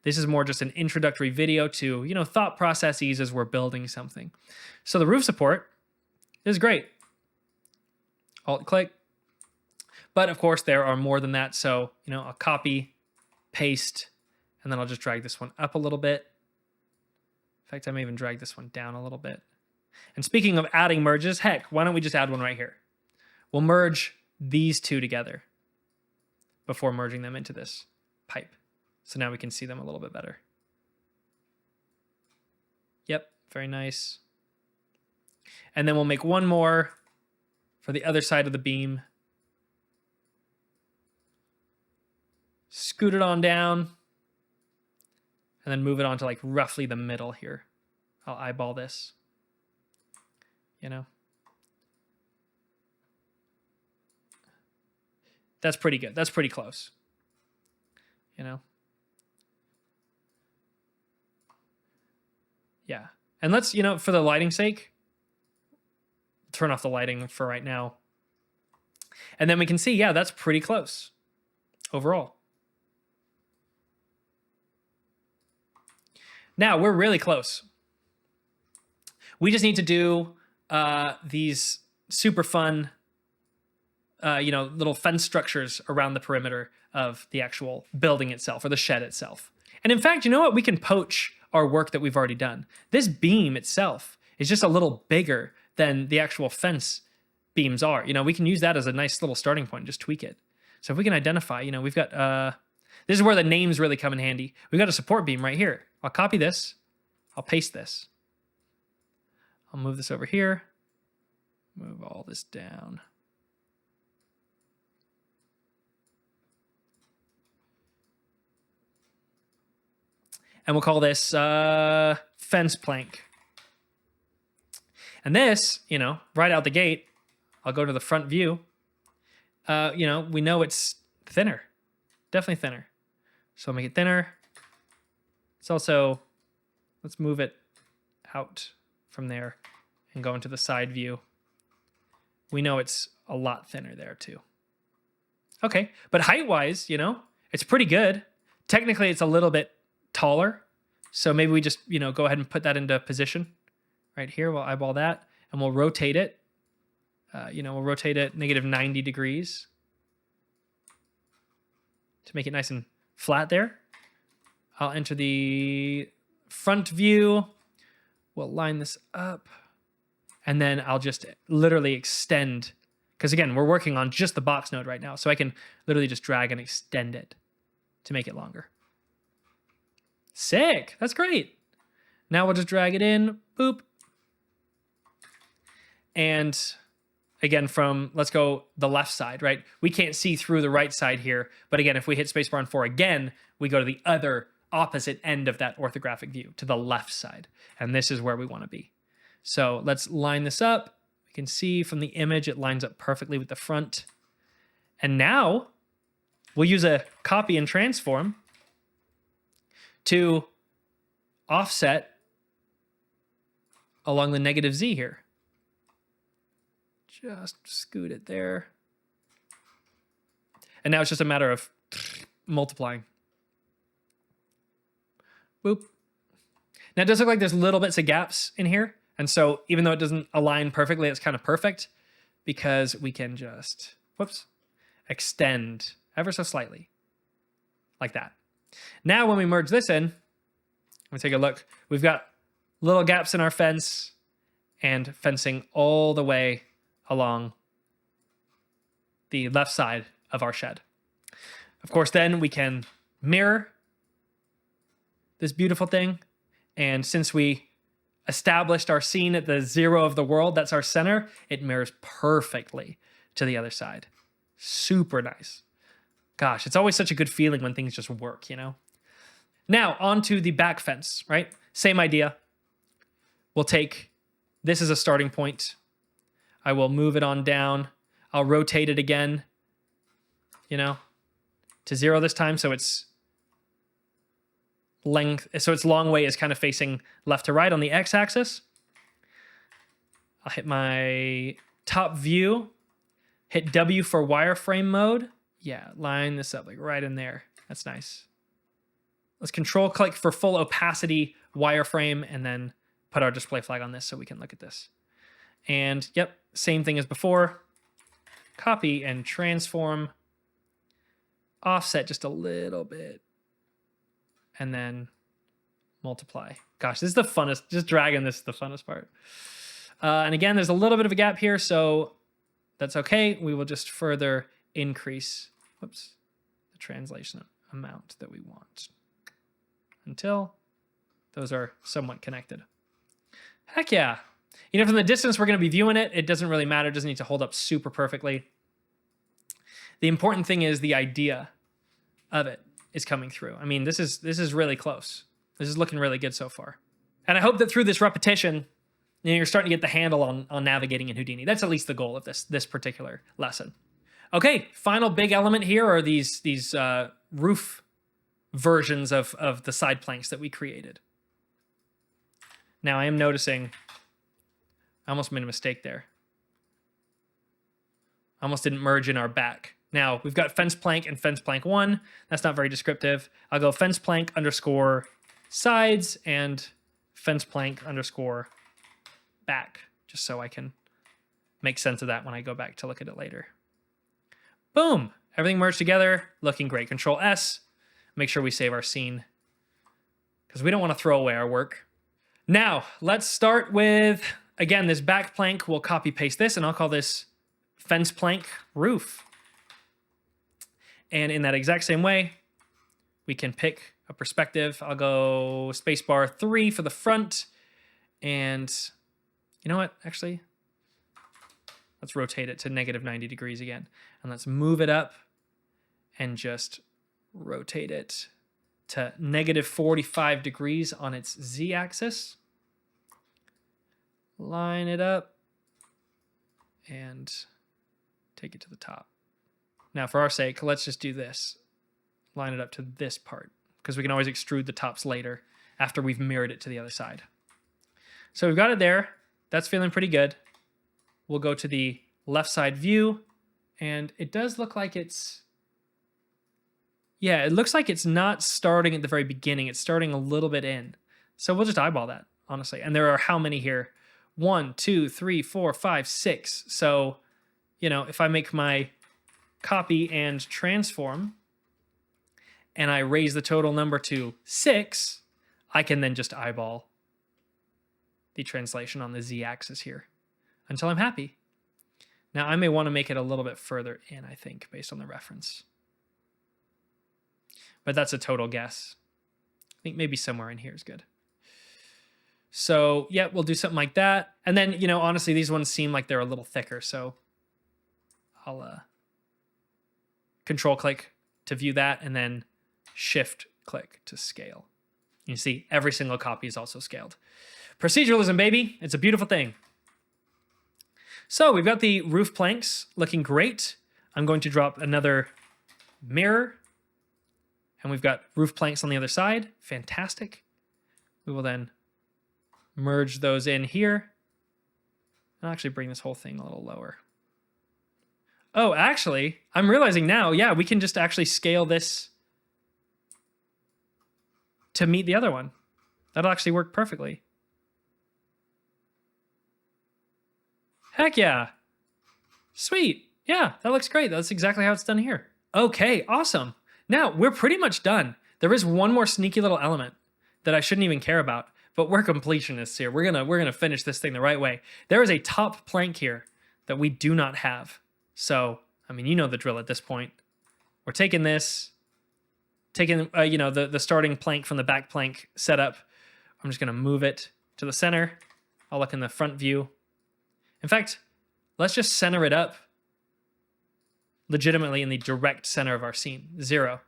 This is more just an introductory video to, thought processes as we're building something. So the roof support is great. Alt-click. But of course, there are more than that. So, I'll copy, paste, and then I'll just drag this one up a little bit. In fact, I may even drag this one down a little bit. And speaking of adding merges, heck, why don't we just add one right here? We'll merge these two together before merging them into this pipe. So now we can see them a little bit better. Yep, very nice. And then we'll make one more for the other side of the beam. Scoot it on down. And then move it on to like roughly the middle here. I'll eyeball this. That's pretty good. That's pretty close. Yeah. And let's, for the lighting's sake, turn off the lighting for right now. And then we can see, yeah, that's pretty close overall. Now we're really close. We just need to do these super fun, little fence structures around the perimeter of the actual building itself or the shed itself. And in fact, you know what? We can poach our work that we've already done. This beam itself is just a little bigger than the actual fence beams are. We can use that as a nice little starting point, just tweak it. So if we can identify, we've got, this is where the names really come in handy. We've got a support beam right here. I'll copy this. I'll paste this. I'll move this over here. Move all this down. And we'll call this fence plank. And this, right out the gate, I'll go to the front view. We know it's thinner. Definitely thinner. So I'll make it thinner. It's also, let's move it out from there and go into the side view. We know it's a lot thinner there too. Okay, but height-wise, it's pretty good. Technically, it's a little bit taller. So maybe we just, go ahead and put that into position right here. We'll eyeball that. and we'll rotate it. We'll rotate it negative 90 degrees to make it nice and flat there. I'll enter the front view. We'll line this up. And then I'll just literally extend, because again, we're working on just the box node right now. So I can literally just drag and extend it to make it longer. Sick, that's great. Now we'll just drag it in, boop. And again, let's go the left side, right? We can't see through the right side here. But again, if we hit spacebar and 4 again, we go to the other opposite end of that orthographic view, to the left side. And this is where we want to be. So let's line this up. We can see from the image, it lines up perfectly with the front. And now we'll use a copy and transform to offset along the negative Z here. Just scoot it there. And now it's just a matter of multiplying. Boop. Now it does look like there's little bits of gaps in here. And so even though it doesn't align perfectly, it's kind of perfect because we can just, extend ever so slightly like that. Now when we merge this in, we take a look. We've got little gaps in our fence and fencing all the way along the left side of our shed. Of course, then we can mirror this beautiful thing. And since we established our scene at the 0 of the world, that's our center, it mirrors perfectly to the other side. Super nice. Gosh, it's always such a good feeling when things just work, you know? Now, onto the back fence, right? Same idea. We'll take, this is a starting point. I will move it on down. I'll rotate it again, to 0 this time, so its length, so its long way is kind of facing left to right on the x-axis. I'll hit my top view, hit W for wireframe mode. Yeah, line this up like right in there. That's nice. Let's control click for full opacity wireframe and then put our display flag on this so we can look at this. And yep, same thing as before. Copy and transform. Offset just a little bit. And then multiply. Gosh, this is the funnest. Just dragging this is the funnest part. And again, there's a little bit of a gap here, so that's okay. We will just further increase, the translation amount that we want until those are somewhat connected. Heck yeah. From the distance we're going to be viewing it, it doesn't really matter. It doesn't need to hold up super perfectly. The important thing is the idea of it is coming through. I mean, this is really close. This is looking really good so far. And I hope that through this repetition, you're starting to get the handle on navigating in Houdini. That's at least the goal of this particular lesson. Okay, final big element here are these roof versions of the side planks that we created. Now I am noticing I almost made a mistake there. I almost didn't merge in our back. Now we've got fence plank and fence plank 1. That's not very descriptive. I'll go fence plank underscore sides and fence plank underscore back, just so I can make sense of that when I go back to look at it later. Boom, everything merged together, looking great. Control S, make sure we save our scene because we don't want to throw away our work. Now let's start with, again, this back plank. We'll copy paste this and I'll call this fence plank roof. And in that exact same way, we can pick a perspective. I'll go spacebar 3 for the front. And you know what? Actually, let's rotate it to negative 90 degrees again. And let's move it up and just rotate it to negative 45 degrees on its z-axis. Line it up and take it to the top. Now, for our sake, let's just do this. Line it up to this part, because we can always extrude the tops later after we've mirrored it to the other side. So we've got it there. That's feeling pretty good. We'll go to the left side view, and it does look like it's... Yeah, it looks like it's not starting at the very beginning. It's starting a little bit in. So we'll just eyeball that, honestly. And there are how many here? 1, 2, 3, 4, 5, 6. So, if I make my copy and transform and I raise the total number to 6, I can then just eyeball the translation on the z-axis here until I'm happy. Now, I may want to make it a little bit further in, I think, based on the reference. But that's a total guess. I think maybe somewhere in here is good. So, yeah, we'll do something like that. And then, honestly, these ones seem like they're a little thicker, so I'll control click to view that and then shift click to scale. You see, every single copy is also scaled. Proceduralism, baby. It's a beautiful thing. So we've got the roof planks looking great. I'm going to drop another mirror. And we've got roof planks on the other side. Fantastic. We will then merge those in here. I'll actually bring this whole thing a little lower. Oh, actually, I'm realizing now, yeah, we can just actually scale this to meet the other one. That'll actually work perfectly. Heck yeah. Sweet. Yeah, that looks great. That's exactly how it's done here. Okay, awesome. Now, we're pretty much done. There is one more sneaky little element that I shouldn't even care about, but we're completionists here. We're gonna finish this thing the right way. There is a top plank here that we do not have. So, I mean, you know the drill at this point. We're taking this, the starting plank from the back plank setup. I'm just gonna move it to the center. I'll look in the front view. In fact, let's just center it up legitimately in the direct center of our scene, 0.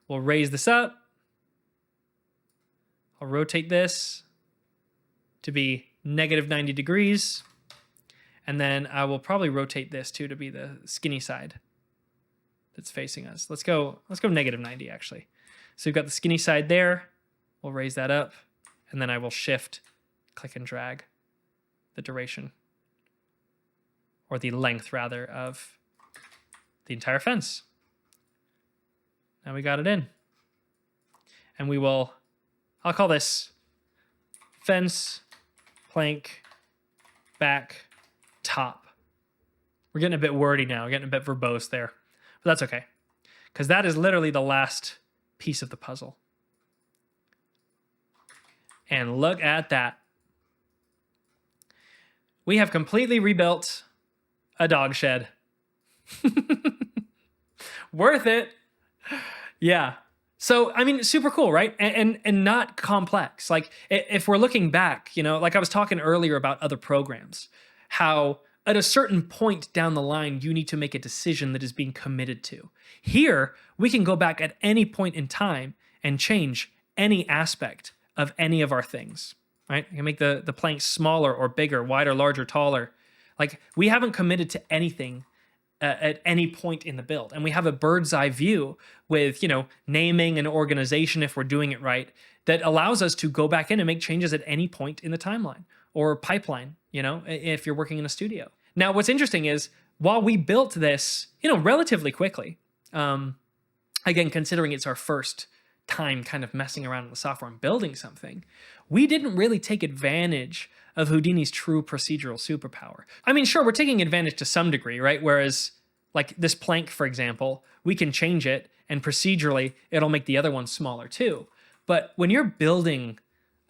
We'll raise this up. I'll rotate this to be -90 degrees. And then I will probably rotate this too to be the skinny side that's facing us. Let's go -90 actually. So we've got the skinny side there. We'll raise that up. And then I will shift, click and drag the duration, or the length rather, of the entire fence. Now we got it in. And I'll call this fence, plank, back, top. We're getting a bit wordy now, getting a bit verbose there. But that's okay, because that is literally the last piece of the puzzle. And look at that. We have completely rebuilt a dog shed. Worth it. Yeah. So, I mean, super cool, right? And not complex. Like, if we're looking back, like I was talking earlier about other programs, how at a certain point down the line, you need to make a decision that is being committed to. Here, we can go back at any point in time and change any aspect of any of our things, right? You can make the planks smaller or bigger, wider, larger, taller. Like, we haven't committed to anything at any point in the build. And we have a bird's eye view with, naming and organization, if we're doing it right, that allows us to go back in and make changes at any point in the timeline or pipeline, if you're working in a studio. Now, what's interesting is, while we built this, relatively quickly, again, considering it's our first time kind of messing around with the software and building something, we didn't really take advantage of Houdini's true procedural superpower. I mean, sure, we're taking advantage to some degree, right? Whereas, like this plank, for example, we can change it, and procedurally, it'll make the other one smaller too. But when you're building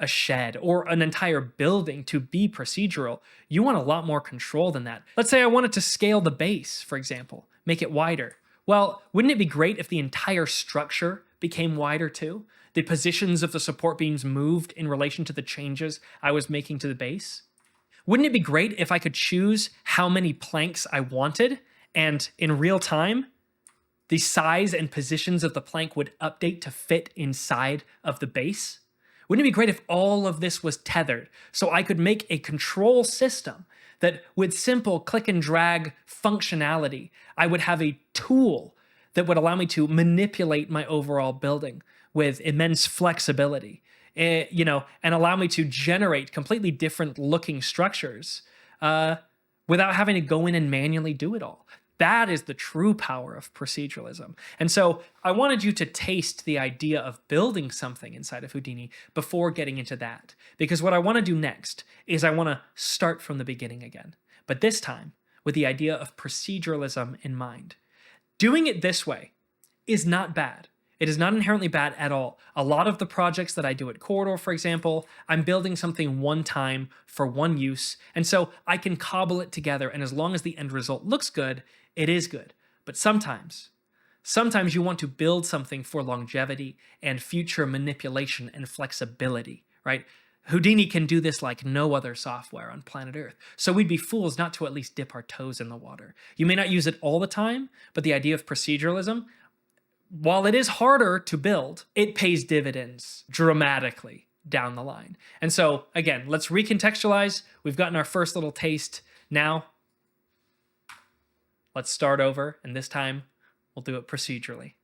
a shed or an entire building to be procedural, you want a lot more control than that. Let's say I wanted to scale the base, for example, make it wider. Well, wouldn't it be great if the entire structure became wider too? The positions of the support beams moved in relation to the changes I was making to the base? Wouldn't it be great if I could choose how many planks I wanted, and in real time, the size and positions of the plank would update to fit inside of the base? Wouldn't it be great if all of this was tethered, so I could make a control system that, with simple click and drag functionality, I would have a tool that would allow me to manipulate my overall building with immense flexibility, and allow me to generate completely different looking structures without having to go in and manually do it all. That is the true power of proceduralism. And so I wanted you to taste the idea of building something inside of Houdini before getting into that. Because what I want to do next is I want to start from the beginning again, but this time with the idea of proceduralism in mind. Doing it this way is not bad. It is not inherently bad at all. A lot of the projects that I do at Corridor, for example, I'm building something one time for one use, and so I can cobble it together, and as long as the end result looks good, it is good. But sometimes you want to build something for longevity and future manipulation and flexibility, right? Houdini can do this like no other software on planet Earth. So we'd be fools not to at least dip our toes in the water. You may not use it all the time, but the idea of proceduralism, while it is harder to build, it pays dividends dramatically down the line. And so, again, let's recontextualize. We've gotten our first little taste. Now, let's start over, and this time, we'll do it procedurally.